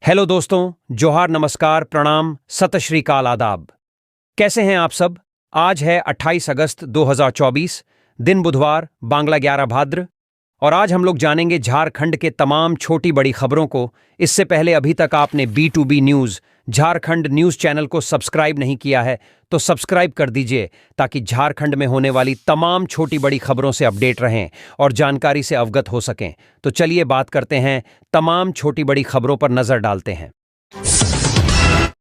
Hello दोस्तों, जोहार, नमस्कार, प्रणाम, सत श्री अकाल, आदाब। कैसे हैं आप सब? आज है 28 अगस्त 2024, दिन बुधवार, बांग्ला 11 भाद्र, और आज हम लोग जानेंगे झारखंड के तमाम छोटी बड़ी खबरों को। इससे पहले अभी तक आपने B2B news Jharkhand news channel को सब्सक्राइब नहीं किया है तो सब्सक्राइब कर दीजिए, ताकि झारखंड में होने वाली तमाम छोटी बड़ी खबरों से अपडेट रहें और जानकारी से अवगत हो सकें। तो चलिए बात करते हैं, तमाम छोटी बड़ी खबरों पर नजर डालते हैं।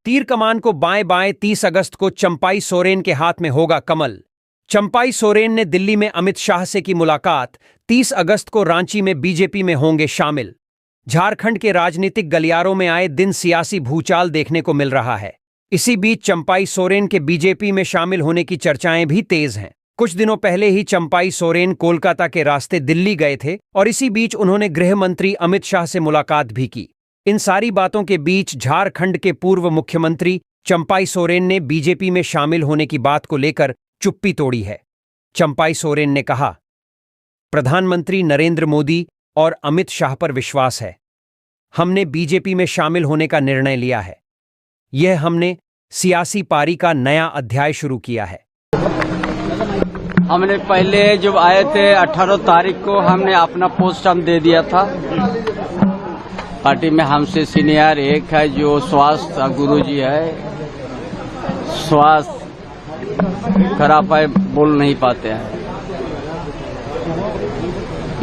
तीर कमान को बाएं बाएं 30 अगस्त को चंपाई सोरेन के हाथ में होगा कमल। चंपाई सोरेन ने दिल्ली में अमित शाह से की मुलाकात। 30 अगस्त को रांची में बीजेपी में होंगे शामिल। झारखंड के राजनीतिक गलियारों में आए दिन सियासी भूचाल देखने को मिल रहा है। इसी बीच चंपाई सोरेन के बीजेपी में शामिल होने की चर्चाएं भी तेज हैं। कुछ दिनों पहले ही चंपाई सोरेन कोलकाता के रास्ते दिल्ली गए थे और इसी बीच उन्होंने गृह मंत्री अमित शाह से मुलाकात भी की। इन सारी बातों के बीच झारखंड के पूर्व मुख्यमंत्री चंपाई सोरेन ने बीजेपी में शामिल होने की बात को लेकर चुप्पी तोड़ी है। चंपाई सोरेन ने कहा, प्रधानमंत्री नरेंद्र मोदी और अमित शाह पर विश्वास है। हमने बीजेपी में शामिल होने का निर्णय लिया है। यह हमने सियासी पारी का नया अध्याय शुरू किया है। हमने पहले जब आए थे 18 तारीख को हमने अपना पोस्ट हम दे दिया था। पार्टी में हमसे सीनियर एक है जो स्वास्थ्य गुरुजी है, स्वास्थ्य खराब है, बोल नहीं पाते हैं,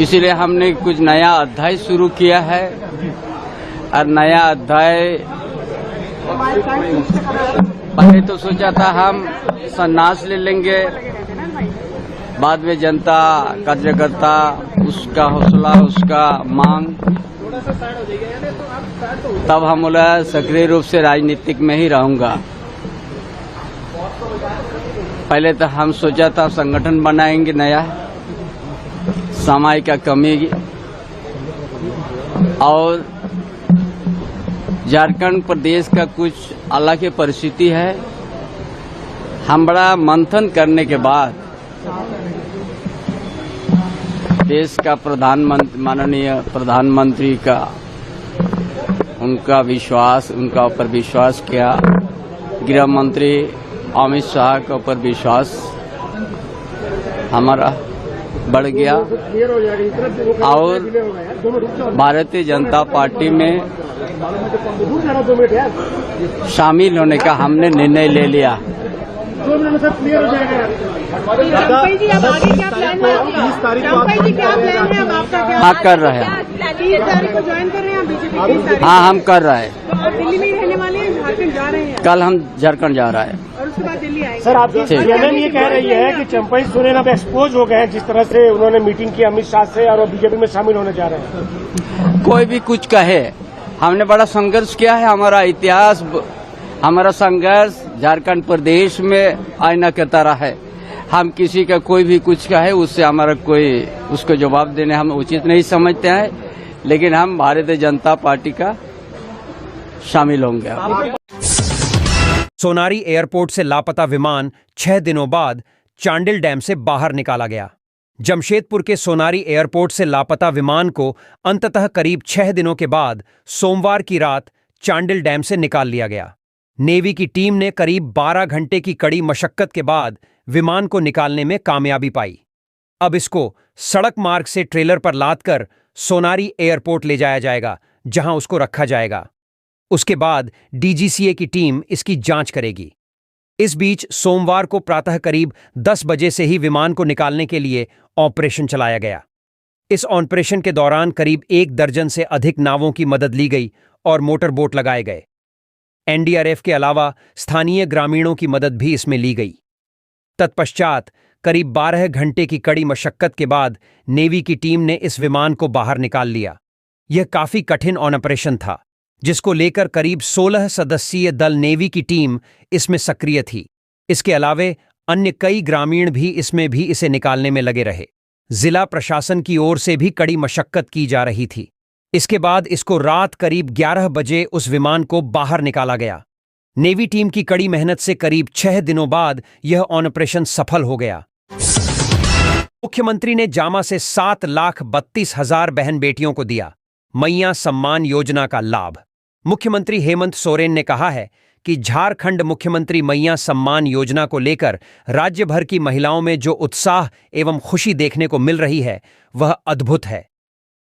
इसीलिए हमने कुछ नया अध्याय शुरू किया है। और नया अध्याय पहले तो सोचा था हम संन्यास ले लेंगे, बाद में जनता कार्यकर्ता उसका हौसला उसका मांग, तब हम बोला सक्रिय रूप से राजनीतिक में ही रहूंगा। पहले तो हम सोचा था संगठन बनाएंगे नया, समय का कमी और झारखंड प्रदेश का कुछ अलग ही परिस्थिति है। हम बड़ा मंथन करने के बाद देश का प्रधानमंत्री माननीय प्रधानमंत्री का उनका ऊपर विश्वास किया, गृह मंत्री अमित शाह के ऊपर विश्वास हमारा बढ़ गया और भारतीय जनता पार्टी में शामिल होने का हमने निर्णय ले लिया। हाँ कर रहे हैं, हाँ हम कर रहे हैं। दिल्ली में रहने वाले हैं, झारखंड जा रहे हैं। कल हम झारखंड जा रहा है और उसके बाद दिल्ली आएंगे। सर, आपकी CNN ये कह रही है कि चंपाई सोरेन अब एक्सपोज हो गए हैं, जिस तरह से उन्होंने मीटिंग की अमित शाह से और बीजेपी में शामिल होने जा रहे हैं। कोई भी कुछ कहे, हमने बड़ा संघर्ष किया है। हमारा इतिहास, हमारा संघर्ष झारखंड प्रदेश में आईना की तरह है। हम किसी का कोई भी कुछ कहे उससे हमारा कोई उसको जवाब देने हम उचित नहीं समझते हैं, लेकिन हम भारतीय जनता पार्टी का शामिल होंगे। सोनारी एयरपोर्ट से लापता विमान 6 दिनों बाद चांडिल डैम से बाहर निकाला गया। जमशेदपुर के सोनारी एयरपोर्ट से लापता विमान को अंततः करीब 6 दिनों के बाद सोमवार की रात चांडिल डैम से निकाल लिया गया। नेवी की टीम ने करीब 12 घंटे की कड़ी मशक्कत के बाद विमान को निकालने में कामयाबी पाई। अब इसको सड़क मार्ग से ट्रेलर पर लादकर सोनारी एयरपोर्ट ले जाया जाएगा, जहां उसको रखा जाएगा। उसके बाद DGCA की टीम इसकी जांच करेगी। इस बीच सोमवार को प्रातः करीब 10 बजे से ही विमान को निकालने के लिए ऑपरेशन चलाया गया। इस ऑपरेशन के दौरान करीब 1 दर्जन से अधिक नावों की मदद ली गई और मोटर बोट लगाए गए। NDRF के अलावा स्थानीय ग्रामीणों की मदद भी इसमें ली गई। तत्पश्चात करीब 12 घंटे की कड़ी मशक्कत के बाद नेवी की टीम ने इस विमान को बाहर निकाल लिया। यह काफी कठिन ऑपरेशन था, जिसको लेकर करीब 16 सदस्यीय दल नेवी की टीम इसमें सक्रिय थी। इसके अलावे अन्य कई ग्रामीण भी इसमें भी इसे निकालने में लगे रहे। जिला प्रशासन की ओर से भी कड़ी मशक्कत की जा रही थी। इसके बाद इसको रात करीब 11 बजे उस विमान को बाहर निकाला गया। नेवी टीम की कड़ी मेहनत से करीब 6 दिनों बाद यह ऑपरेशन सफल हो गया। मुख्यमंत्री ने जामा से 7,32,000 बहन बेटियों को दिया मैया सम्मान योजना का लाभ। मुख्यमंत्री हेमंत सोरेन ने कहा है कि झारखंड मुख्यमंत्री मैया सम्मान योजना को लेकर राज्य भर की महिलाओं में जो उत्साह एवं खुशी देखने को मिल रही है वह अद्भुत है।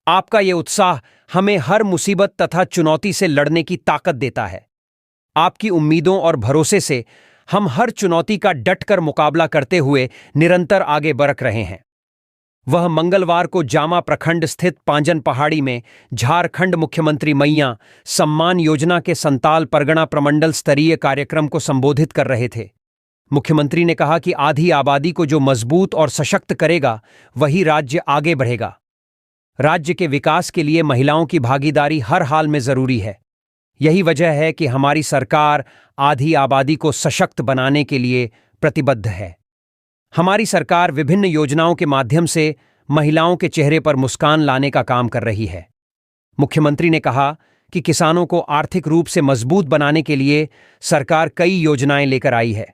आपका ये उत्साह हमें हर मुसीबत तथा चुनौती से लड़ने की ताकत देता है। आपकी उम्मीदों और भरोसे से हम हर चुनौती का डटकर मुकाबला करते हुए निरंतर आगे बढ़ रहे हैं। वह मंगलवार को जामा प्रखंड स्थित पांजन पहाड़ी में झारखंड मुख्यमंत्री मैया सम्मान योजना के संताल परगना प्रमंडल स्तरीय कार्यक्रम को संबोधित कर रहे थे। मुख्यमंत्री ने कहा कि आधी आबादी को जो मजबूत और सशक्त करेगा वही राज्य आगे बढ़ेगा। राज्य के विकास के लिए महिलाओं की भागीदारी हर हाल में जरूरी है। यही वजह है कि हमारी सरकार आधी आबादी को सशक्त बनाने के लिए प्रतिबद्ध है। हमारी सरकार विभिन्न योजनाओं के माध्यम से महिलाओं के चेहरे पर मुस्कान लाने का काम कर रही है। मुख्यमंत्री ने कहा कि किसानों को आर्थिक रूप से मजबूत बनाने के लिए सरकार कई योजनाएं लेकर आई है।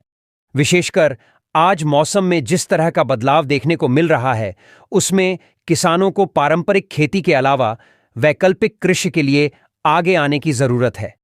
विशेषकर आज मौसम में जिस तरह का बदलाव देखने को मिल रहा है, उसमें किसानों को पारंपरिक खेती के अलावा वैकल्पिक कृषि के लिए आगे आने की जरूरत है।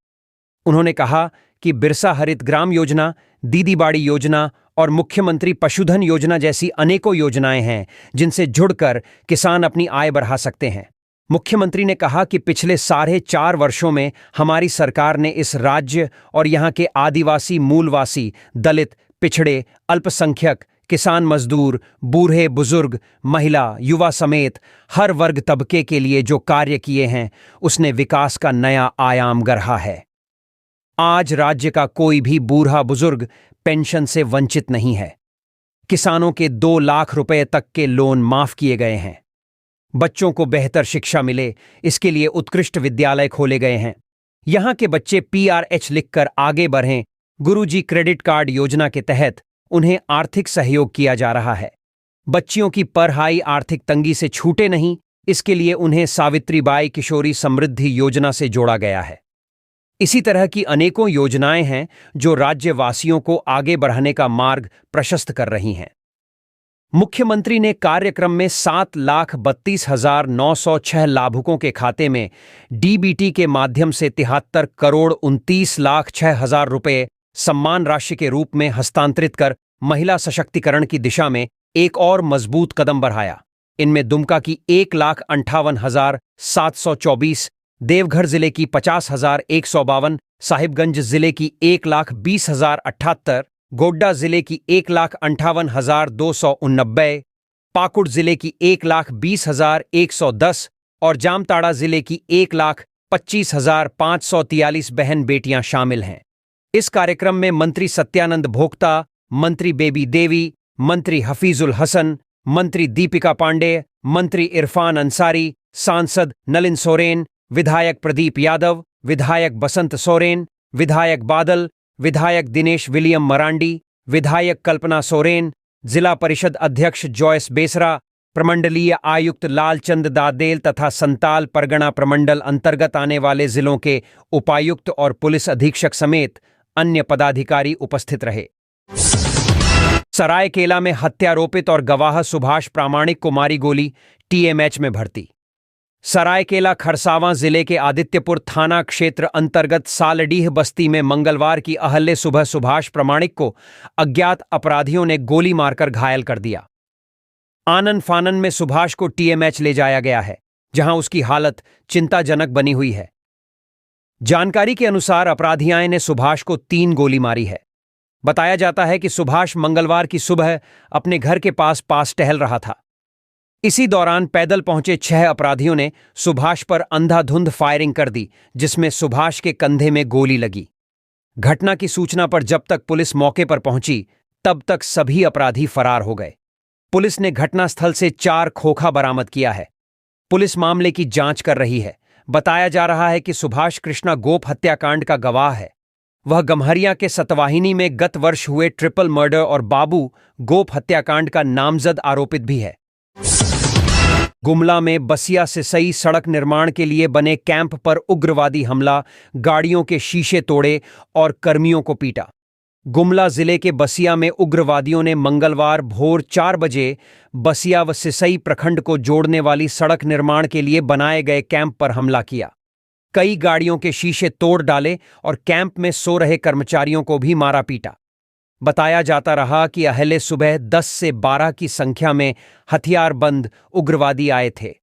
उन्होंने कहा कि बिरसा हरित ग्राम योजना, दीदी बाड़ी योजना और मुख्यमंत्री पशुधन योजना जैसी अनेकों योजनाएं हैं जिनसे जुड़कर किसान अपनी आय बढ़ा सकते हैं। मुख्यमंत्री ने कहा कि पिछले 4.5 वर्षों में हमारी सरकार ने इस राज्य और यहां के आदिवासी, मूलवासी, दलित, पिछड़े, अल्पसंख्यक, किसान मजदूर, बूढ़े बुजुर्ग, महिला, युवा समेत हर वर्ग तबके के लिए जो कार्य किए हैं उसने विकास का नया आयाम गढ़ा है। आज राज्य का कोई भी बूढ़ा बुजुर्ग पेंशन से वंचित नहीं है। किसानों के 2 लाख रुपए तक के लोन माफ किए गए हैं। बच्चों को बेहतर शिक्षा मिले, इसके लिए उत्कृष्ट विद्यालय खोले गए हैं। यहां के बच्चे PRH लिखकर आगे बढ़ें, गुरुजी क्रेडिट कार्ड योजना के तहत उन्हें आर्थिक सहयोग किया जा रहा है। बच्चियों की पढ़ाई आर्थिक तंगी से छूटे नहीं, इसके लिए उन्हें सावित्रीबाई किशोरी समृद्धि योजना से जोड़ा गया है। इसी तरह की अनेकों योजनाएं हैं जो राज्यवासियों को आगे बढ़ाने का मार्ग प्रशस्त कर रही हैं। मुख्यमंत्री ने कार्यक्रम में 7,32,906 लाभुकों के खाते में DBT के माध्यम से 73,29,06,000 रुपए सम्मान राशि के रूप में हस्तांतरित कर महिला सशक्तिकरण की दिशा में एक और मजबूत कदम बढ़ाया। इनमें दुमका की 1,58,724, देवघर जिले की 50,152, साहिबगंज जिले की 1,20,078, गोड्डा जिले की 1,58,289, पाकुड़ जिले की 1,20,110 और जामताड़ा जिले की 1,25,543 बहन बेटियां शामिल हैं। इस कार्यक्रम में मंत्री सत्यानंद भोक्ता, मंत्री बेबी देवी, मंत्री हफीजुल हसन, मंत्री दीपिका पांडे, मंत्री इरफान अंसारी, सांसद नलिन सोरेन, विधायक प्रदीप यादव, विधायक बसंत सोरेन, विधायक बादल, विधायक दिनेश विलियम मरांडी, विधायक कल्पना सोरेन, जिला परिषद अध्यक्ष जॉयस बेसरा, प्रमंडलीय आयुक्त लालचंद दादेल तथा संताल परगना प्रमंडल अंतर्गत आने वाले जिलों के उपायुक्त और पुलिस अधीक्षक समेत अन्य पदाधिकारी उपस्थित रहे। सरायकेला में हत्यारोपित और गवाह सुभाष प्रामाणिक को मारी गोली, TMH में भर्ती। सरायकेला खरसावां जिले के आदित्यपुर थाना क्षेत्र अंतर्गत सालडीह बस्ती में मंगलवार की अहल्य सुबह सुभाष प्रामाणिक को अज्ञात अपराधियों ने गोली मारकर घायल कर दिया। आनन फानन में सुभाष को TMH ले जाया गया है, जहां उसकी हालत चिंताजनक बनी हुई है। जानकारी के अनुसार अपराधियों ने सुभाष को 3 गोली मारी है। बताया जाता है कि सुभाष मंगलवार की सुबह अपने घर के पास टहल रहा था। इसी दौरान पैदल पहुंचे 6 अपराधियों ने सुभाष पर अंधाधुंध फायरिंग कर दी, जिसमें सुभाष के कंधे में गोली लगी। घटना की सूचना पर जब तक पुलिस मौके पर पहुंची, तब तक सभी अपराधी फरार हो गए। पुलिस ने घटनास्थल से 4 खोखा बरामद किया है। पुलिस मामले की जांच कर रही है। बताया जा रहा है कि सुभाष कृष्णा गोप हत्याकांड का गवाह है। वह गम्हरिया के सतवाहिनी में गत वर्ष हुए ट्रिपल मर्डर और बाबू गोप हत्याकांड का नामजद आरोपित भी है। गुमला में बसिया सिसई सड़क निर्माण के लिए बने कैंप पर उग्रवादी हमला, गाड़ियों के शीशे तोड़े और कर्मियों को पीटा। गुमला जिले के बसिया में उग्रवादियों ने मंगलवार भोर 4 बजे बसिया व सिसई प्रखंड को जोड़ने वाली सड़क निर्माण के लिए बनाए गए कैंप पर हमला किया। कई गाड़ियों के शीशे तोड़ डाले और कैंप में सो रहे कर्मचारियों को भी मारा पीटा। बताया जाता रहा कि अहले सुबह 10 से 12 की संख्या में हथियारबंद उग्रवादी आए थे।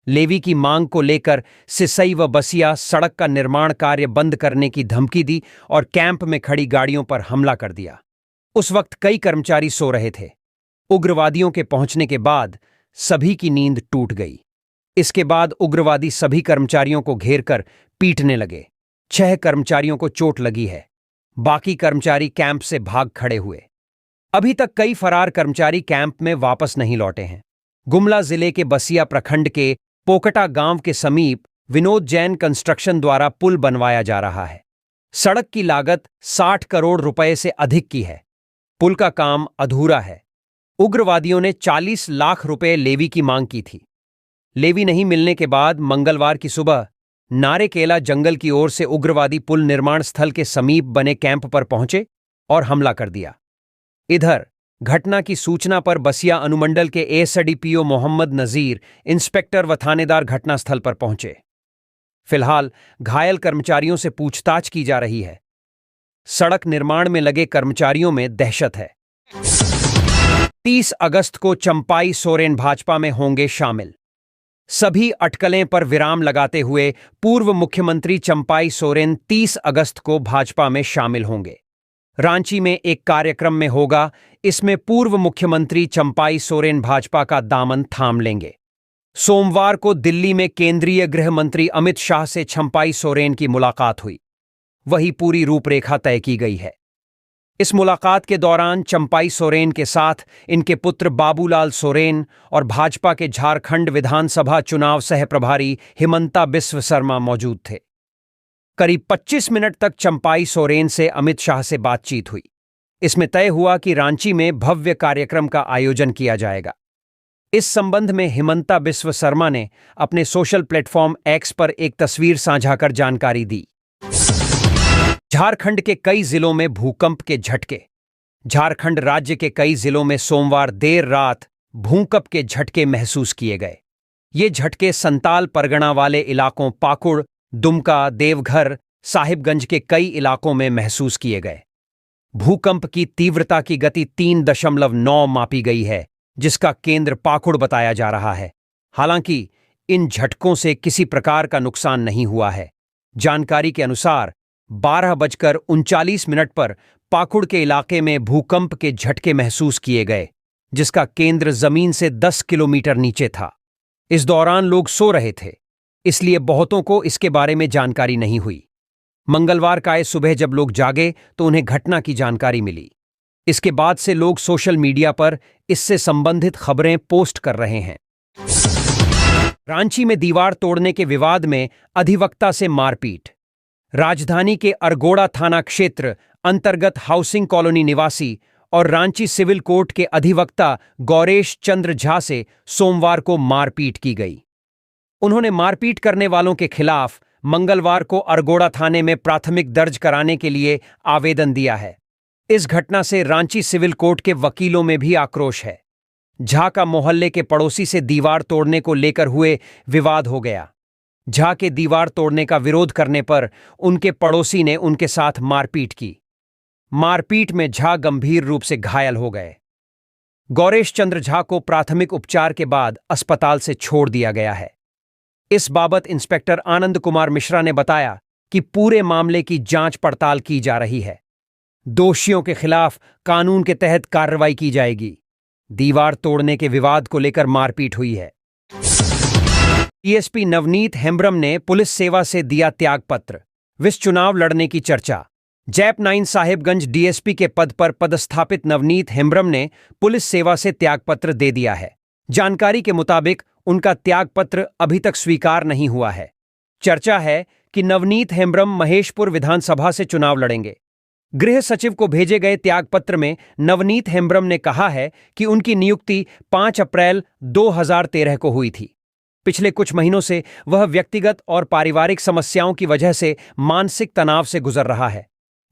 लेवी की मांग को लेकर सिसई व बसिया सड़क का निर्माण कार्य बंद करने की धमकी दी और कैंप में खड़ी गाड़ियों पर हमला कर दिया। उस वक्त कई कर्मचारी सो रहे थे। उग्रवादियों के पहुंचने के बाद सभी की नींद टूट गई। इसके बाद उग्रवादी सभी कर्मचारियों को घेरकर पीटने लगे। 6 कर्मचारियों को चोट लगी है। बाकी कर्मचारी कैंप से भाग खड़े हुए। अभी तक कई फरार कर्मचारी कैंप में वापस नहीं लौटे हैं। गुमला जिले के बसिया प्रखंड के पोकटा गांव के समीप विनोद जैन कंस्ट्रक्शन द्वारा पुल बनवाया जा रहा है। सड़क की लागत 60 करोड़ रुपए से अधिक की है। पुल का काम अधूरा है। उग्रवादियों ने 40 लाख रुपए लेवी की मांग की थी। लेवी नहीं मिलने के बाद मंगलवार की सुबह नारेकेला जंगल की ओर से उग्रवादी पुल निर्माण स्थल के समीप बने कैंप पर पहुंचे और हमला कर दिया। इधर घटना की सूचना पर बसिया अनुमंडल के एसडीपीओ मोहम्मद नजीर, इंस्पेक्टर व थानेदार घटनास्थल पर पहुंचे। फिलहाल घायल कर्मचारियों से पूछताछ की जा रही है। सड़क निर्माण में लगे कर्मचारियों में दहशत है। 30 अगस्त को चंपाई सोरेन भाजपा में होंगे शामिल। सभी अटकलें पर विराम लगाते हुए पूर्व मुख्यमंत्री चंपाई सोरेन 30 अगस्त को भाजपा में शामिल होंगे। रांची में एक कार्यक्रम में होगा। इसमें पूर्व मुख्यमंत्री चंपाई सोरेन भाजपा का दामन थाम लेंगे। सोमवार को दिल्ली में केंद्रीय गृह मंत्री अमित शाह से चंपाई सोरेन की मुलाकात हुई। वही पूरी रूपरेखा तय की गई है। इस मुलाकात के दौरान चंपाई सोरेन के साथ इनके पुत्र बाबूलाल सोरेन और भाजपा के झारखंड विधानसभा चुनाव सह प्रभारी हिमंता बिस्व शर्मा मौजूद थे। करीब 25 मिनट तक चंपाई सोरेन से अमित शाह से बातचीत हुई। इसमें तय हुआ कि रांची में भव्य कार्यक्रम का आयोजन किया जाएगा। इस संबंध में हिमंता बिस्व शर्मा ने अपने सोशल प्लेटफॉर्म एक्स पर एक तस्वीर साझा कर जानकारी दी। झारखंड के कई जिलों में भूकंप के झटके। झारखंड राज्य के कई जिलों में सोमवार देर रात भूकंप के झटके महसूस किए गए। ये झटके संताल परगना वाले इलाकों पाकुड़, दुमका, देवघर, साहिबगंज के कई इलाकों में महसूस किए गए। भूकंप की तीव्रता की गति 3.9 मापी गई है, जिसका केंद्र पाकुड़ बताया जा रहा है। हालांकि इन झटकों से किसी प्रकार का नुकसान नहीं हुआ है। जानकारी के अनुसार 12:39 पर पाकुड़ के इलाके में भूकंप के झटके महसूस किए गए, जिसका केंद्र जमीन से 10 किलोमीटर नीचे था। इस दौरान लोग सो रहे थे, इसलिए बहुतों को इसके बारे में जानकारी नहीं हुई। मंगलवार का सुबह जब लोग जागे तो उन्हें घटना की जानकारी मिली। इसके बाद से लोग सोशल मीडिया पर इससे संबंधित खबरें पोस्ट कर रहे हैं। रांची में दीवार तोड़ने के विवाद में अधिवक्ता से मारपीट। राजधानी के अरगोड़ा थाना क्षेत्र अंतर्गत हाउसिंग कॉलोनी निवासी और रांची सिविल कोर्ट के अधिवक्ता गौरेश चंद्र झा से सोमवार को मारपीट की गई। उन्होंने मारपीट करने वालों के खिलाफ मंगलवार को अरगोड़ा थाने में प्राथमिक दर्ज कराने के लिए आवेदन दिया है। इस घटना से रांची सिविल कोर्ट के वकीलों में भी आक्रोश है। झा का मोहल्ले के पड़ोसी से दीवार तोड़ने को लेकर हुए विवाद हो गया। झा के दीवार तोड़ने का विरोध करने पर उनके पड़ोसी ने उनके साथ मारपीट की। मारपीट में झा गंभीर रूप से घायल हो गए। गौरेश चंद्र झा को प्राथमिक उपचार के बाद अस्पताल से छोड़ दिया गया है। इस बाबत इंस्पेक्टर आनंद कुमार मिश्रा ने बताया कि पूरे मामले की जांच पड़ताल की जा रही है। दोषियों के खिलाफ कानून के तहत कार्रवाई की जाएगी। दीवार तोड़ने के विवाद को लेकर मारपीट हुई है। डीएसपी नवनीत हेम्ब्रम ने पुलिस सेवा से दिया त्यागपत्र। विस चुनाव लड़ने की चर्चा। जैप 9 साहिबगंज डीएसपी के पद पर पदस्थापित नवनीत हेम्ब्रम ने पुलिस सेवा से त्यागपत्र दे दिया है। जानकारी के मुताबिक उनका त्यागपत्र अभी तक स्वीकार नहीं हुआ है। चर्चा है कि नवनीत हेम्ब्रम महेशपुर विधानसभा से चुनाव लड़ेंगे। गृह सचिव को भेजे गए त्यागपत्र में नवनीत हेम्ब्रम ने कहा है कि उनकी नियुक्ति 5 अप्रैल 2013 को हुई थी। पिछले कुछ महीनों से वह व्यक्तिगत और पारिवारिक समस्याओं की वजह से मानसिक तनाव से गुजर रहा है।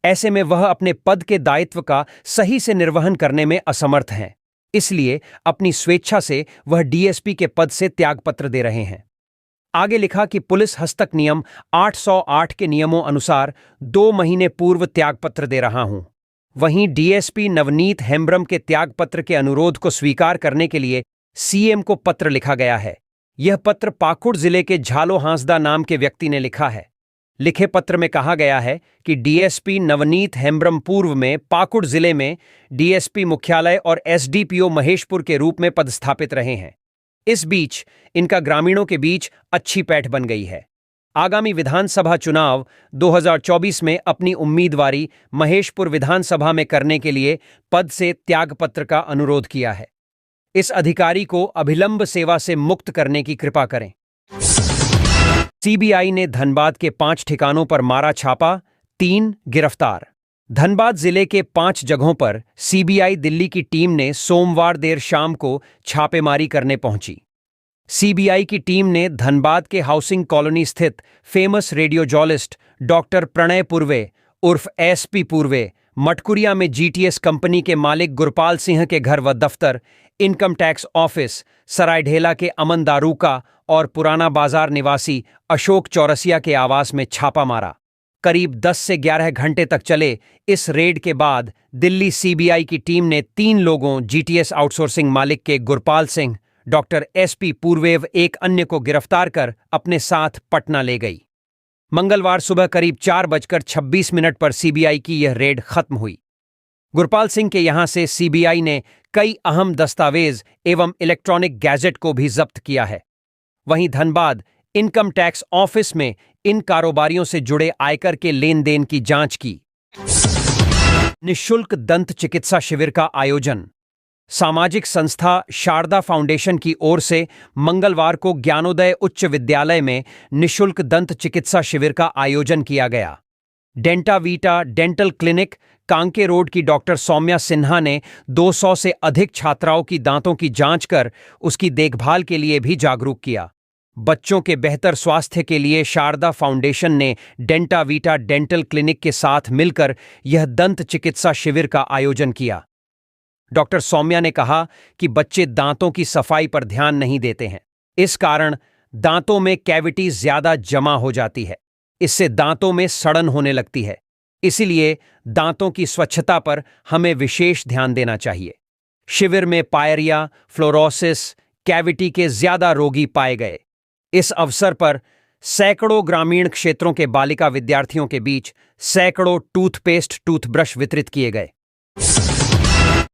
ऐसे में वह अपने पद के दायित्व का सही से निर्वहन करने में असमर्थ हैं। इसलिए अपनी स्वेच्छा से वह डीएसपी के पद से त्यागपत्र दे रहे हैं। आगे लिखा कि पुलिस हस्तक नियम 808 के नियमों अनुसार 2 महीने पूर्व त्यागपत्र दे रहा हूं। वहीं डीएसपी नवनीत हेम्ब्रम के त्यागपत्र के अनुरोध को स्वीकार करने के लिए सीएम को पत्र लिखा गया है। यह पत्र पाकुड़ जिले के झालो हांसदा नाम के व्यक्ति ने लिखा है। लिखे पत्र में कहा गया है कि डीएसपी नवनीत हेम्ब्रम पूर्व में पाकुड़ जिले में डीएसपी मुख्यालय और एसडीपीओ महेशपुर के रूप में पदस्थापित रहे हैं। इस बीच इनका ग्रामीणों के बीच अच्छी पैठ बन गई है। आगामी विधानसभा चुनाव 2024 में अपनी उम्मीदवारी महेशपुर विधानसभा में करने के लिए पद से त्यागपत्र का अनुरोध किया है। इस अधिकारी को अभिलंब सेवा से मुक्त करने की कृपा करें। सीबीआई ने धनबाद के 5 ठिकानों पर मारा छापा, 3 गिरफ्तार। धनबाद जिले के 5 जगहों पर सीबीआई दिल्ली की टीम ने सोमवार देर शाम को छापेमारी करने पहुंची। सीबीआई की टीम ने धनबाद के हाउसिंग कॉलोनी स्थित फेमस रेडियोलॉजिस्ट डॉक्टर प्रणय पूर्वे उर्फ एसपी पूर्वे, मटकुरिया में जीटीएस कंपनी के मालिक गुरपाल सिंह के घर व दफ्तर, इनकम टैक्स ऑफिस, सरायढेला के अमन दारूका और पुराना बाजार निवासी अशोक चौरसिया के आवास में छापा मारा। करीब 10 से 11 घंटे तक चले इस रेड के बाद दिल्ली सीबीआई की टीम ने 3 लोगों जीटीएस आउटसोर्सिंग मालिक के गुरपाल सिंह, डॉक्टर एसपी पूर्वेव एक अन्य को गिरफ्तार कर अपने साथ पटना ले गई। मंगलवार सुबह करीब 4:26 पर सीबीआई की यह रेड खत्म हुई। गुरपाल सिंह के यहां से सीबीआई ने कई अहम दस्तावेज एवं इलेक्ट्रॉनिक गैजेट को भी जब्त किया है। वहीं धनबाद इनकम टैक्स ऑफिस में इन कारोबारियों से जुड़े आयकर के लेन देन की जांच की। निःशुल्क दंत चिकित्सा शिविर का आयोजन। सामाजिक संस्था शारदा फाउंडेशन की ओर से मंगलवार को ज्ञानोदय उच्च विद्यालय में निःशुल्क दंत चिकित्सा शिविर का आयोजन किया गया। Denta Vita dental clinic Kanke road की डॉक्टर सौम्या सिन्हा ने 200 से अधिक छात्राओं की दांतों की जांच कर उसकी देखभाल के लिए भी जागरूक किया। बच्चों के बेहतर स्वास्थ्य के लिए शारदा फाउंडेशन ने डेंटा वीटा डेंटल क्लिनिक के साथ मिलकर यह दंत चिकित्सा शिविर का आयोजन किया। डॉक्टर सौम्या ने कहा कि बच्चे दांतों की सफाई पर ध्यान नहीं देते हैं। इस कारण दांतों में कैविटी ज्यादा जमा हो जाती है। इससे दांतों में सड़न होने लगती है। इसीलिए दांतों की स्वच्छता पर हमें विशेष ध्यान देना चाहिए। शिविर में पायरिया, फ्लोरोसिस, कैविटी के ज्यादा रोगी पाए गए। इस अवसर पर सैकड़ों ग्रामीण क्षेत्रों के बालिका विद्यार्थियों के बीच सैकड़ों टूथपेस्ट, टूथब्रश वितरित किए गए।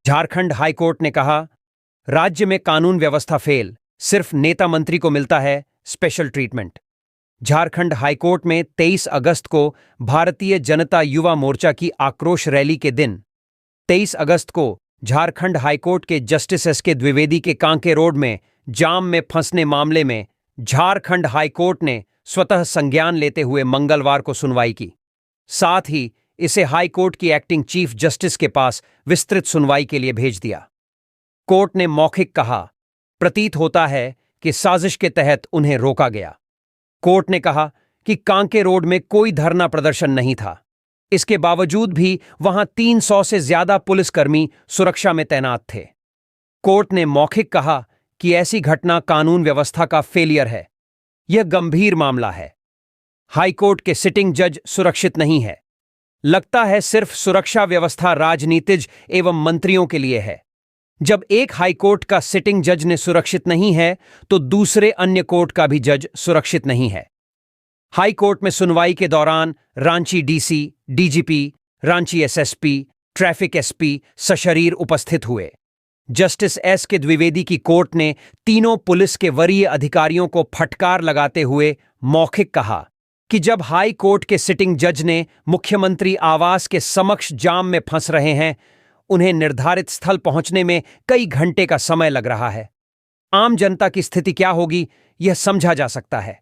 झारखंड हाईकोर्ट ने कहा, राज्य में कानून व्यवस्था फेल, सिर्फ नेता मंत्री को मिलता है स्पेशल ट्रीटमेंट। झारखंड हाईकोर्ट में 23 अगस्त को भारतीय जनता युवा मोर्चा की आक्रोश रैली के दिन 23 अगस्त को झारखंड हाईकोर्ट के जस्टिस एसके द्विवेदी के कांके रोड में जाम में फंसने मामले में झारखंड हाईकोर्ट ने स्वतः संज्ञान लेते हुए मंगलवार को सुनवाई की। साथ ही इसे हाईकोर्ट की एक्टिंग चीफ जस्टिस के पास विस्तृत सुनवाई के लिए भेज दिया। कोर्ट ने मौखिक कहा, प्रतीत होता है कि साजिश के तहत उन्हें रोका गया। कोर्ट ने कहा कि कांके रोड में कोई धरना प्रदर्शन नहीं था। इसके बावजूद भी वहां 300 से ज्यादा पुलिसकर्मी सुरक्षा में तैनात थे। कोर्ट ने मौखिक कहा कि ऐसी घटना कानून व्यवस्था का फेलियर है। यह गंभीर मामला है। हाईकोर्ट के सिटिंग जज सुरक्षित नहीं है। लगता है सिर्फ सुरक्षा व्यवस्था राजनीतिज एवं मंत्रियों के लिए है। जब एक हाईकोर्ट का सिटिंग जज ने सुरक्षित नहीं है तो दूसरे अन्य कोर्ट का भी जज सुरक्षित नहीं है। हाईकोर्ट में सुनवाई के दौरान Ranchi DC, DGP, Ranchi SSP, traffic SP सशरीर उपस्थित हुए। जस्टिस एस के द्विवेदी की कोर्ट ने तीनों पुलिस के वरीय अधिकारियों को फटकार लगाते हुए मौखिक कहा कि जब हाई कोर्ट के सिटिंग जज ने मुख्यमंत्री आवास के समक्ष जाम में फंस रहे हैं, उन्हें निर्धारित स्थल पहुंचने में कई घंटे का समय लग रहा है। आम जनता की स्थिति क्या होगी, यह समझा जा सकता है।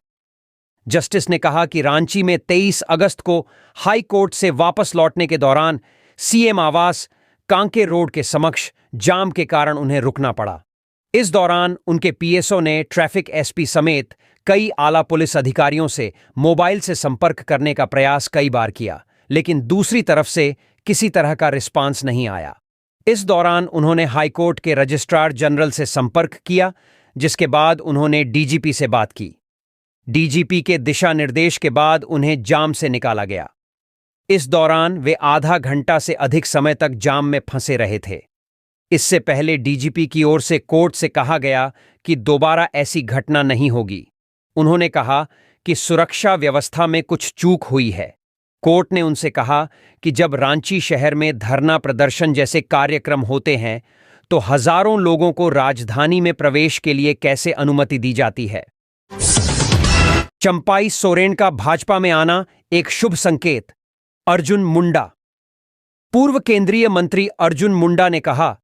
जस्टिस ने कहा कि रांची में 23 अगस्त को हाई कोर्ट से वापस लौटने के दौरान सीएम आवास कांके रोड के समक्ष जाम के कारण उन्हें रुकना पड़ा। इस दौरान उनके पीएसओ ने ट्रैफिक एसपी समेत कई आला पुलिस अधिकारियों से मोबाइल से संपर्क करने का प्रयास कई बार किया, लेकिन दूसरी तरफ से किसी तरह का रिस्पांस नहीं आया। इस दौरान उन्होंने हाईकोर्ट के रजिस्ट्रार जनरल से संपर्क किया, जिसके बाद उन्होंने डीजीपी से बात की। डीजीपी के दिशा निर्देश के बाद उन्हें जाम से निकाला गया। इस दौरान वे आधा घंटा से अधिक समय तक जाम में फंसे रहे थे। इससे पहले डीजीपी की ओर से कोर्ट से कहा गया कि दोबारा ऐसी घटना नहीं होगी। उन्होंने कहा कि सुरक्षा व्यवस्था में कुछ चूक हुई है। कोर्ट ने उनसे कहा कि जब रांची शहर में धरना प्रदर्शन जैसे कार्यक्रम होते हैं तो हजारों लोगों को राजधानी में प्रवेश के लिए कैसे अनुमति दी जाती है। चंपाई सोरेन का भाजपा में आना एक शुभ संकेत। अर्जुन मुंडा। पूर्व केंद्रीय मंत्री अर्जुन मुंडा ने कहा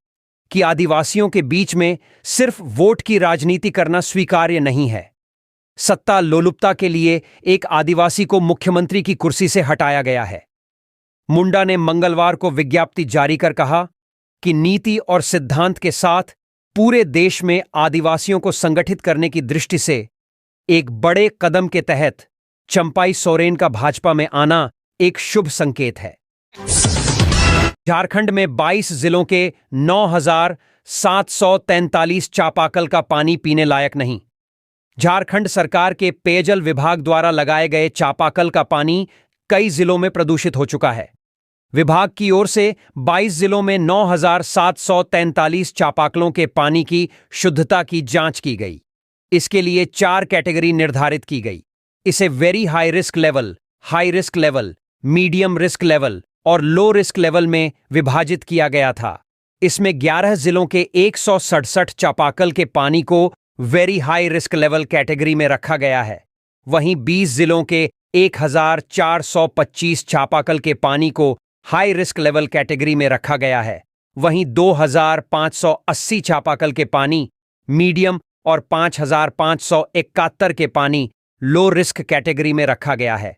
कि आदिवासियों के बीच में सिर्फ वोट की राजनीति करना स्वीकार्य नहीं है। सत्ता लोलुपता के लिए एक आदिवासी को मुख्यमंत्री की कुर्सी से हटाया गया है। मुंडा ने मंगलवार को विज्ञप्ति जारी कर कहा कि नीति और सिद्धांत के साथ पूरे देश में आदिवासियों को संगठित करने की दृष्टि से एक बड़े कदम के तहत चंपाई सोरेन का भाजपा में आना एक शुभ संकेत है। झारखंड में 22 जिलों के 9,743 चापाकल का पानी पीने लायक नहीं। झारखंड सरकार के पेयजल विभाग द्वारा लगाए गए चापाकल का पानी कई जिलों में प्रदूषित हो चुका है। विभाग की ओर से 22 जिलों में 9,743 चापाकलों के पानी की शुद्धता की जांच की गई। इसके लिए 4 कैटेगरी निर्धारित की गई। इसे very high risk level, medium risk level और लो रिस्क लेवल में विभाजित किया गया था। इसमें 11 जिलों के 167 चापाकल के पानी को very high risk level category में रखा गया है। वहीं 20 जिलों के 1,425 चापाकल के पानी को हाई रिस्क लेवल कैटेगरी में रखा गया है। वहीं 2,580 चापाकल के पानी मीडियम और 5,571 के पानी लो रिस्क कैटेगरी में रखा गया है।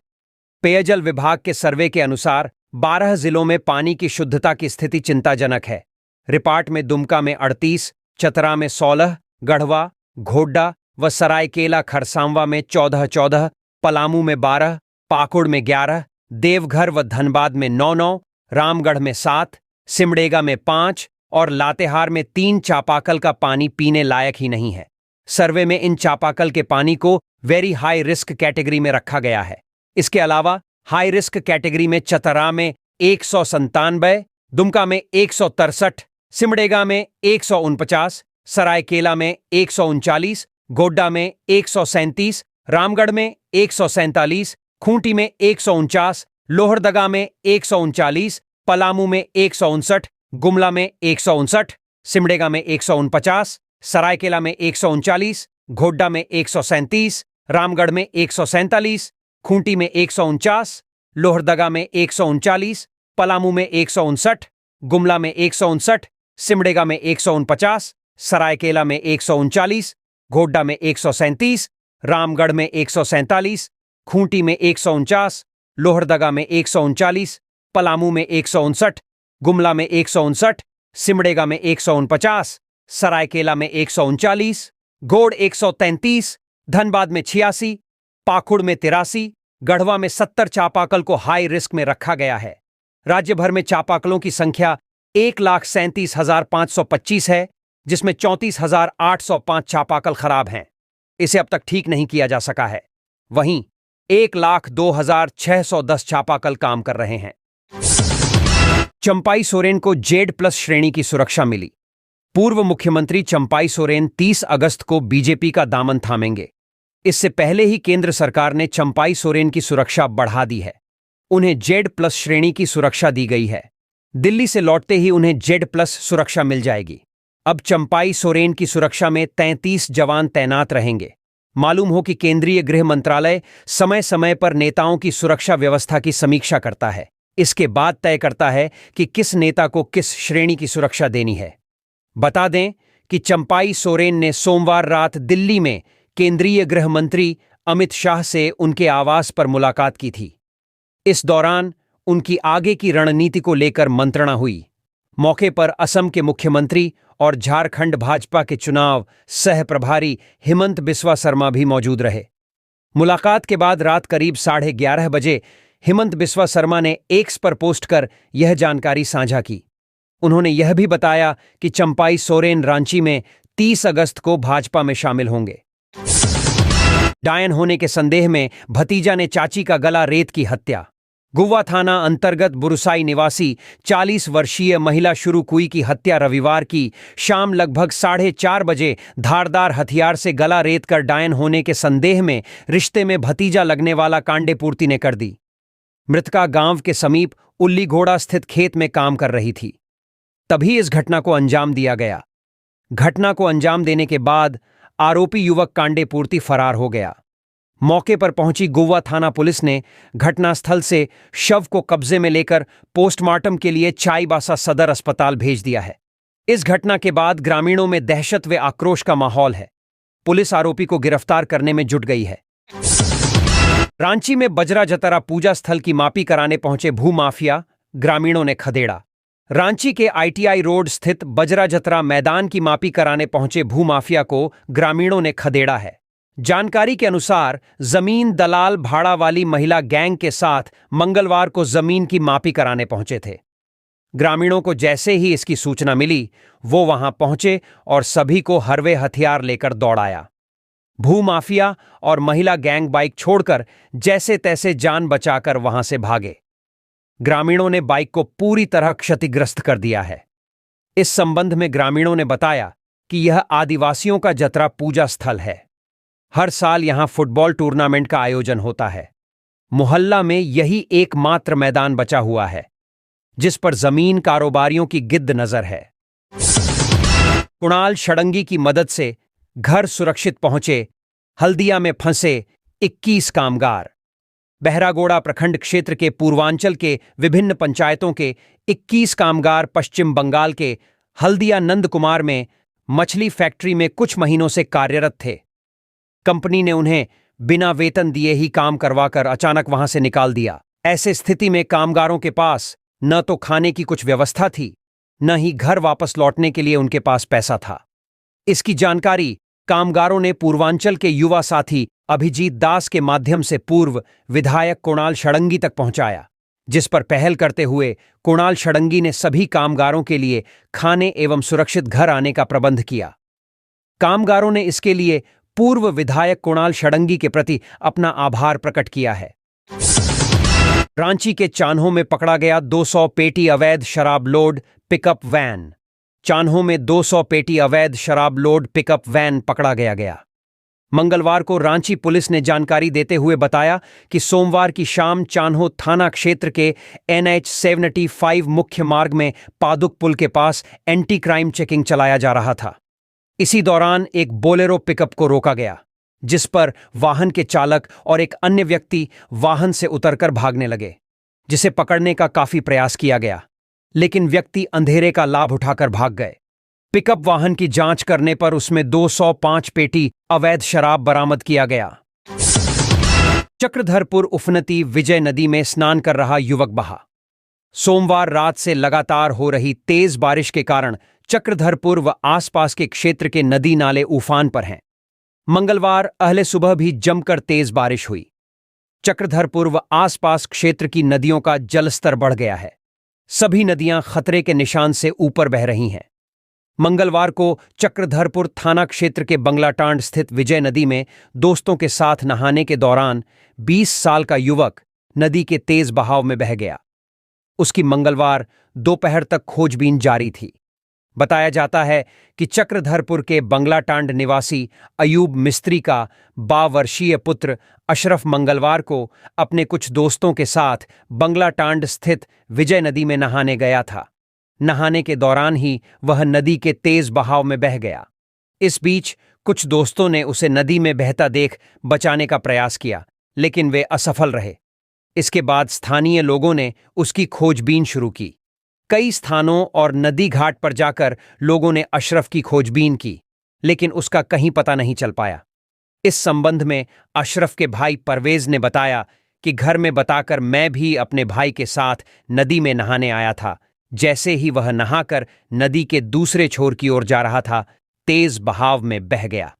पेयजल विभाग के सर्वे के अनुसार 12 जिलों में पानी की शुद्धता की स्थिति चिंताजनक है। रिपार्ट में दुमका में 38, चतरा में 16, गढ़वा, घोड्डा व सरायकेला खरसांवा में 14-14, पलामू में 12, पाकुड़ में 11, देवघर व धनबाद में 9-9, रामगढ़ में 7, सिमडेगा में 5 और लातेहार में 3 चापाकल का पानी पीने लायक ही नहीं है। सर्वे में इन चापाकल के पानी को वेरी हाई रिस्क कैटेगरी में रखा गया है। इसके अलावा हाई रिस्क कैटेगरी में चतरा में 197, दुमका में 163, सिमडेगा में 149, सरायकेला में 139, गोड्डा में 137, रामगढ़ में 147, खूंटी में 149, लोहरदगा में 139, पलामू में 159, गुमला में 159, सिमडेगा में 149, सरायकेला में 139, घोड्डा में 137, रामगढ़ में 147, खूंटी में 149, लोहरदगा में 139, पलामू में 159, गुमला में 159, सिमडेगा में 149, सरायकेला में 139, घोड्डा में 137, रामगढ़ में 147, खूंटी में 149, लोहरदगा में 139, पलामू में 159, गुमला में 159, सिमडेगा में 149, सरायकेला में 139, गोड़ 133, धनबाद में 86, पाकुड़ में 83, गढ़वा में 70 चापाकल को हाई रिस्क में रखा गया है। राज्य भर में चापाकलों की संख्या 1,37,525 है, जिसमें 34,805 चापाकल खराब हैं। इसे अब तक ठीक नहीं किया जा सका है। वहीं 1,02,610 चापाकल काम कर रहे हैं। चंपाई सोरेन को जेड+ श्रेणी की सुरक्षा मिली। पूर्व मुख्यमंत्री चंपाई सोरेन 30 अगस्त को बीजेपी का दामन थामेंगे। इससे पहले ही केंद्र सरकार ने चंपाई सोरेन की सुरक्षा बढ़ा दी है। उन्हें जेड+ श्रेणी की सुरक्षा दी गई है। दिल्ली से लौटते ही उन्हें जेड+ सुरक्षा मिल जाएगी। अब चंपाई सोरेन की सुरक्षा में 33 जवान तैनात रहेंगे। मालूम हो कि केंद्रीय गृह मंत्रालय समय समय पर नेताओं की सुरक्षा व्यवस्था की समीक्षा करता है। इसके बाद तय करता है कि किस नेता को किस श्रेणी की सुरक्षा देनी है। बता दें कि चंपाई सोरेन ने सोमवार रात दिल्ली में केंद्रीय गृह मंत्री अमित शाह से उनके आवास पर मुलाकात की थी। इस दौरान उनकी आगे की रणनीति को लेकर मंत्रणा हुई। मौके पर असम के मुख्यमंत्री और झारखंड भाजपा के चुनाव सह प्रभारी हिमंत बिस्वा शर्मा भी मौजूद रहे। मुलाकात के बाद रात करीब 11:30 बजे हिमंत बिस्वा शर्मा ने एक्स पर पोस्ट कर यह जानकारी साझा की। उन्होंने यह भी बताया कि चंपाई सोरेन रांची में 30 अगस्त को भाजपा में शामिल होंगे। डायन होने के संदेह में भतीजा ने चाची का गला रेत की हत्या। गुवा थाना अंतर्गत बुरुसाई निवासी 40 वर्षीय महिला शुरू कुई की हत्या रविवार की शाम लगभग 4:30 बजे धारदार हथियार से गला रेत कर डायन होने के संदेह में रिश्ते में भतीजा लगने वाला कांडेपूर्ति ने कर दी। मृतका गांव के समीप उल्ली घोड़ा स्थित खेत में काम कर रही थी, तभी इस घटना को अंजाम दिया गया। घटना को अंजाम देने के बाद आरोपी युवक कांडेपूर्ति फरार हो गया। मौके पर पहुंची गुवा थाना पुलिस ने घटनास्थल से शव को कब्जे में लेकर पोस्टमार्टम के लिए चाईबासा सदर अस्पताल भेज दिया है। इस घटना के बाद ग्रामीणों में दहशत व आक्रोश का माहौल है। पुलिस आरोपी को गिरफ्तार करने में जुट गई है। रांची में बजरा जतरा पूजा स्थल की मापी कराने पहुंचे भूमाफिया, ग्रामीणों ने खदेड़ा। रांची के ITI रोड स्थित बजरा जतरा मैदान की मापी कराने पहुंचे भूमाफिया को ग्रामीणों ने खदेड़ा है। जानकारी के अनुसार जमीन दलाल भाड़ा वाली महिला गैंग के साथ मंगलवार को जमीन की मापी कराने पहुंचे थे। ग्रामीणों को जैसे ही इसकी सूचना मिली, वो वहां पहुंचे और सभी को हरवे हथियार लेकर दौड़ाया। भूमाफिया और महिला गैंग बाइक छोड़कर जैसे तैसे जान बचाकर वहां से भागे। ग्रामीणों ने बाइक को पूरी तरह क्षतिग्रस्त कर दिया है। इस संबंध में ग्रामीणों ने बताया कि यह आदिवासियों का जतरा पूजा स्थल है। हर साल यहां फुटबॉल टूर्नामेंट का आयोजन होता है। मोहल्ला में यही एकमात्र मैदान बचा हुआ है जिस पर जमीन कारोबारियों की गिद्द नजर है। कुणाल षडंगी की मदद से घर सुरक्षित पहुंचे हल्दिया में फंसे 21 कामगार। बहरागोड़ा प्रखंड क्षेत्र के पूर्वांचल के विभिन्न पंचायतों के 21 कामगार पश्चिम बंगाल के हल्दिया नंद कुमार में मछली फैक्ट्री में कुछ महीनों से कार्यरत थे। कंपनी ने उन्हें बिना वेतन दिए ही काम करवाकर अचानक वहां से निकाल दिया। ऐसे स्थिति में कामगारों के पास न तो खाने की कुछ व्यवस्था थी, न ही घर वापस लौटने के लिए उनके पास पैसा था। इसकी जानकारी कामगारों ने पूर्वांचल के युवा साथी अभिजीत दास के माध्यम से पूर्व विधायक कुणाल षडंगी तक पहुंचाया, जिस पर पहल करते हुए कुणाल षडंगी ने सभी कामगारों के लिए खाने एवं सुरक्षित घर आने का प्रबंध किया। कामगारों ने इसके लिए पूर्व विधायक कुणाल षडंगी के प्रति अपना आभार प्रकट किया है। रांची के चान्हो में पकड़ा गया 200 पेटी अवैध शराब लोड पिकअप वैन। चान्हो में 200 पेटी अवैध शराब लोड पिकअप वैन पकड़ा गया। मंगलवार को रांची पुलिस ने जानकारी देते हुए बताया कि सोमवार की शाम चान्हो थाना क्षेत्र के NH 75 मुख्य मार्ग में पादुक पुल के पास एंटी क्राइम चेकिंग चलाया जा रहा था। इसी दौरान एक बोलेरो पिकअप को रोका गया, जिस पर वाहन के चालक और एक अन्य व्यक्ति वाहन से उतरकर भागने लगे, जिसे पकड़ने का काफी प्रयास किया गया, लेकिन व्यक्ति अंधेरे का लाभ उठाकर भाग गए। पिकअप वाहन की जांच करने पर उसमें 205 पेटी अवैध शराब बरामद किया गया। चक्रधरपुर उफनती विजय नदी में स्नान कर रहा युवक बहा। सोमवार रात से लगातार हो रही तेज बारिश के कारण चक्रधरपुर व आसपास के क्षेत्र के नदी नाले उफान पर हैं। मंगलवार अहले सुबह भी जमकर तेज बारिश हुई। चक्रधरपुर व आसपास क्षेत्र की नदियों का जलस्तर बढ़ गया है। सभी नदियां खतरे के निशान से ऊपर बह रही हैं। मंगलवार को चक्रधरपुर थाना क्षेत्र के बंगलाटांड स्थित विजय नदी में दोस्तों के साथ नहाने के दौरान 20 साल का युवक नदी के तेज बहाव में बह गया। उसकी मंगलवार दोपहर तक खोजबीन जारी थी। बताया जाता है कि चक्रधरपुर के बंगलाटांड निवासी अयूब मिस्त्री का 12 वर्षीय पुत्र अशरफ मंगलवार को अपने कुछ दोस्तों के साथ बंगलाटांड स्थित विजय नदी में नहाने गया था। नहाने के दौरान ही वह नदी के तेज बहाव में बह गया। इस बीच कुछ दोस्तों ने उसे नदी में बहता देख बचाने का प्रयास किया, लेकिन वे असफल रहे। इसके बाद स्थानीय लोगों ने उसकी खोजबीन शुरू की। कई स्थानों और नदी घाट पर जाकर लोगों ने अशरफ की खोजबीन की, लेकिन उसका कहीं पता नहीं चल पाया। इस संबंध में अशरफ के भाई परवेज ने बताया कि घर में बताकर मैं भी अपने भाई के साथ नदी में नहाने आया था। जैसे ही वह नहाकर नदी के दूसरे छोर की ओर जा रहा था, तेज बहाव में बह गया।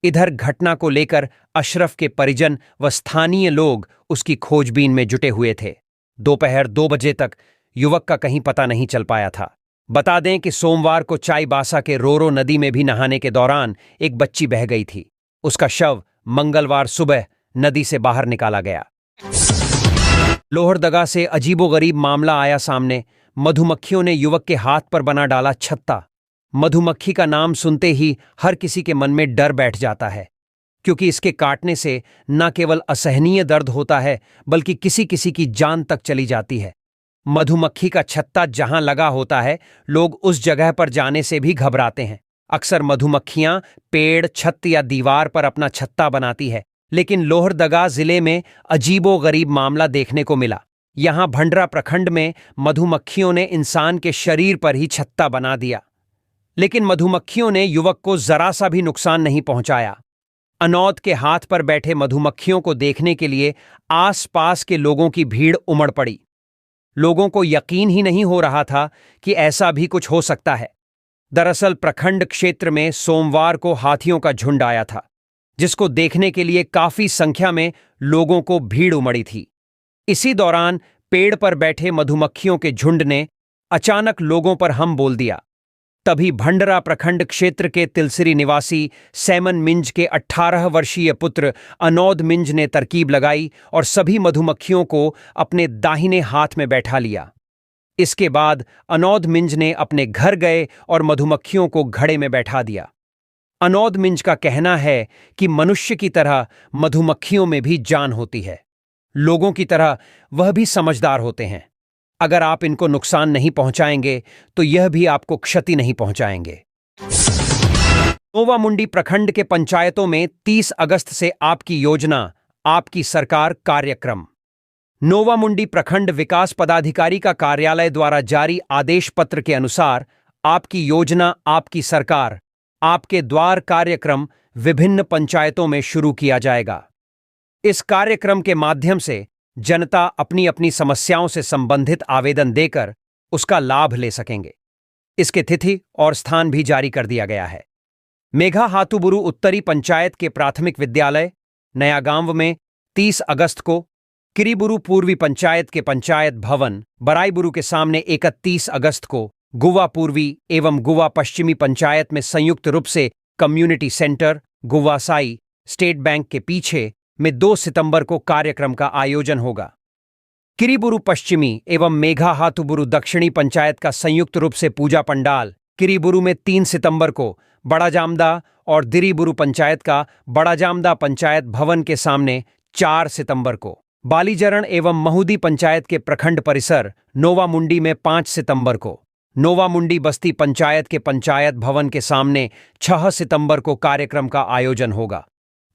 इधर घटना को लेकर अशरफ के परिजन व स्थानीय लोग उसकी खोजबीन में जुटे हुए थे। दोपहर 2 बजे तक युवक का कहीं पता नहीं चल पाया था। बता दें कि सोमवार को चाईबासा के रोरो नदी में भी नहाने के दौरान एक बच्ची बह गई थी। उसका शव मंगलवार सुबह नदी से बाहर निकाला गया। लोहरदगा से अजीबोगरीब मामला आया सामने। मधुमक्खियों ने युवक के हाथ पर बना डाला छत्ता। मधुमक्खी का नाम सुनते ही हर किसी के मन में डर बैठ जाता है, क्योंकि इसके काटने से न केवल असहनीय दर्द होता है बल्कि किसी किसी की जान तक चली जाती है। मधुमक्खी का छत्ता जहां लगा होता है, लोग उस जगह पर जाने से भी घबराते हैं। अक्सर मधुमक्खियां पेड़, छत या दीवार पर अपना छत्ता बनाती है, लेकिन लोहरदगा जिले में अजीबोगरीब मामला देखने को मिला। यहां भंडरा प्रखंड में मधुमक्खियों ने इंसान के शरीर पर ही छत्ता बना दिया, लेकिन मधुमक्खियों ने युवक को जरा सा भी नुकसान नहीं पहुंचाया। अनौद के हाथ पर बैठे मधुमक्खियों को देखने के लिए आसपास के लोगों की भीड़ उमड़ पड़ी। लोगों को यकीन ही नहीं हो रहा था कि ऐसा भी कुछ हो सकता है। दरअसल प्रखंड क्षेत्र में सोमवार को हाथियों का झुंड आया था, जिसको देखने के लिए काफी संख्या में लोगों को भीड़ उमड़ी थी। इसी दौरान पेड़ पर बैठे मधुमक्खियों के झुंड ने अचानक लोगों पर हम बोल दिया। तभी भंडरा प्रखंड क्षेत्र के तिलसिरी निवासी सैमन मिंज के 18 वर्षीय पुत्र अनौद मिंज ने तरकीब लगाई और सभी मधुमक्खियों को अपने दाहिने हाथ में बैठा लिया। इसके बाद अनौद मिंज ने अपने घर गए और मधुमक्खियों को घड़े में बैठा दिया। अनौद मिंज का कहना है कि मनुष्य की तरह मधुमक्खियों में भी जान होती है। लोगों की तरह वह भी समझदार होते हैं। अगर आप इनको नुकसान नहीं पहुंचाएंगे तो यह भी आपको क्षति नहीं पहुंचाएंगे। नोवामुंडी प्रखंड के पंचायतों में 30 अगस्त से आपकी योजना, आपकी सरकार कार्यक्रम। नोवामुंडी प्रखंड विकास पदाधिकारी का कार्यालय द्वारा जारी आदेश पत्र के अनुसार आपकी योजना, आपकी सरकार, आपके द्वार कार्यक्रम विभिन्न पंचायतों में शुरू किया जाएगा। इस कार्यक्रम के माध्यम से जनता अपनी अपनी समस्याओं से संबंधित आवेदन देकर उसका लाभ ले सकेंगे। इसके तिथि और स्थान भी जारी कर दिया गया है। मेघाहातुबुरु उत्तरी पंचायत के प्राथमिक विद्यालय नया गांव में 30 अगस्त को, किरीबुरु पूर्वी पंचायत के पंचायत भवन बराईबुरु के सामने 31 अगस्त को, गुवा पूर्वी एवं गुवा पश्चिमी पंचायत में संयुक्त रूप से कम्युनिटी सेंटर गुवासाई स्टेट बैंक के पीछे में 2 सितंबर को कार्यक्रम का आयोजन होगा। किरीबुरु पश्चिमी एवं मेघाहातुबुरु दक्षिणी पंचायत का संयुक्त रूप से पूजा पंडाल किरीबुरु में 3 सितंबर को, बड़ा जामदा और दिरीबुरु पंचायत का बड़ा जामदा पंचायत भवन के सामने 4 सितंबर को, बालीजरण एवं महूदी पंचायत के प्रखंड परिसर नोवामुंडी में 5 सितंबर को, नोवामुंडी बस्ती पंचायत के पंचायत भवन के सामने 6 सितंबर को कार्यक्रम का आयोजन होगा।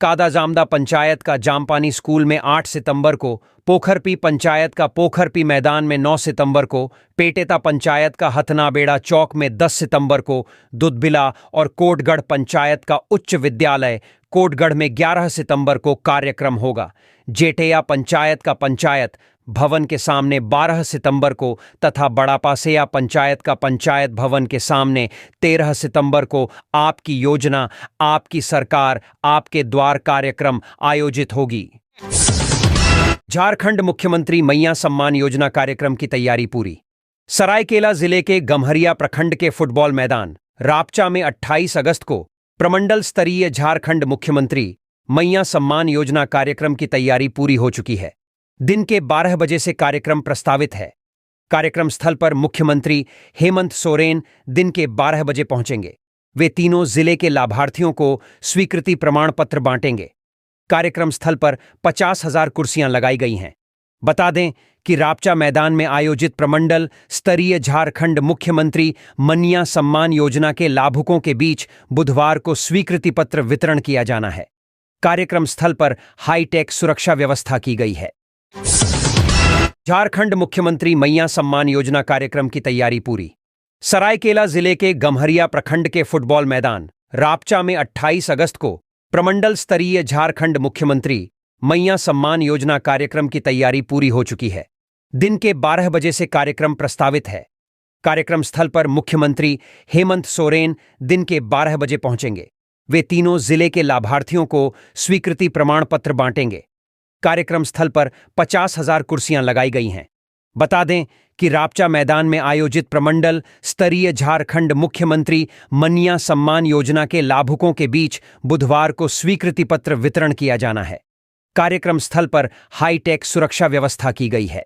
कादाजामदा पंचायत का जामपानी स्कूल में 8 सितंबर को, पोखरपी पंचायत का पोखरपी मैदान में 9 सितंबर को, पेटेता पंचायत का हथनाबेड़ा चौक में 10 सितंबर को, दुधबिला और कोटगढ़ पंचायत का उच्च विद्यालय कोटगढ़ में 11 सितंबर को कार्यक्रम होगा। जेठैया पंचायत का पंचायत भवन के सामने 12 सितंबर को तथा बड़ापासेया पंचायत का पंचायत भवन के सामने 13 सितंबर को आपकी योजना, आपकी सरकार, आपके द्वार कार्यक्रम आयोजित होगी। झारखंड मुख्यमंत्री मैया सम्मान योजना कार्यक्रम की तैयारी पूरी। सरायकेला जिले के गम्हरिया प्रखंड के फुटबॉल मैदान रापचा में 28 अगस्त को प्रमंडल स्तरीय झारखंड मुख्यमंत्री मैया सम्मान योजना कार्यक्रम की तैयारी पूरी हो चुकी है। दिन के 12 बजे से कार्यक्रम प्रस्तावित है। कार्यक्रम स्थल पर मुख्यमंत्री हेमंत सोरेन दिन के 12 बजे पहुंचेंगे। वे तीनों जिले के लाभार्थियों को स्वीकृति प्रमाण पत्र बांटेंगे। कार्यक्रम स्थल पर 50,000 कुर्सियां लगाई गई हैं। बता दें कि रापचा मैदान में आयोजित प्रमंडल स्तरीय झारखंड मुख्यमंत्री मैया सम्मान योजना के लाभुकों के बीच बुधवार को स्वीकृति पत्र वितरण किया जाना है। कार्यक्रम स्थल पर हाईटेक सुरक्षा व्यवस्था की गई है। झारखंड मुख्यमंत्री मैया सम्मान योजना कार्यक्रम की तैयारी पूरी। सरायकेला जिले के गम्हरिया प्रखंड के फुटबॉल मैदान रापचा में 28 अगस्त को प्रमंडल स्तरीय झारखंड मुख्यमंत्री मैया सम्मान योजना कार्यक्रम की तैयारी पूरी हो चुकी है। दिन के 12 बजे से कार्यक्रम प्रस्तावित है। कार्यक्रम स्थल पर मुख्यमंत्री हेमंत सोरेन दिन के 12 बजे पहुंचेंगे। वे तीनों जिले के लाभार्थियों को स्वीकृति प्रमाण पत्र बांटेंगे। कार्यक्रम स्थल पर 50,000 कुर्सियां लगाई गई हैं। बता दें कि रापचा मैदान में आयोजित प्रमंडल स्तरीय झारखंड मुख्यमंत्री मनिया सम्मान योजना के लाभुकों के बीच बुधवार को स्वीकृति पत्र वितरण किया जाना है। कार्यक्रम स्थल पर हाईटेक सुरक्षा व्यवस्था की गई है।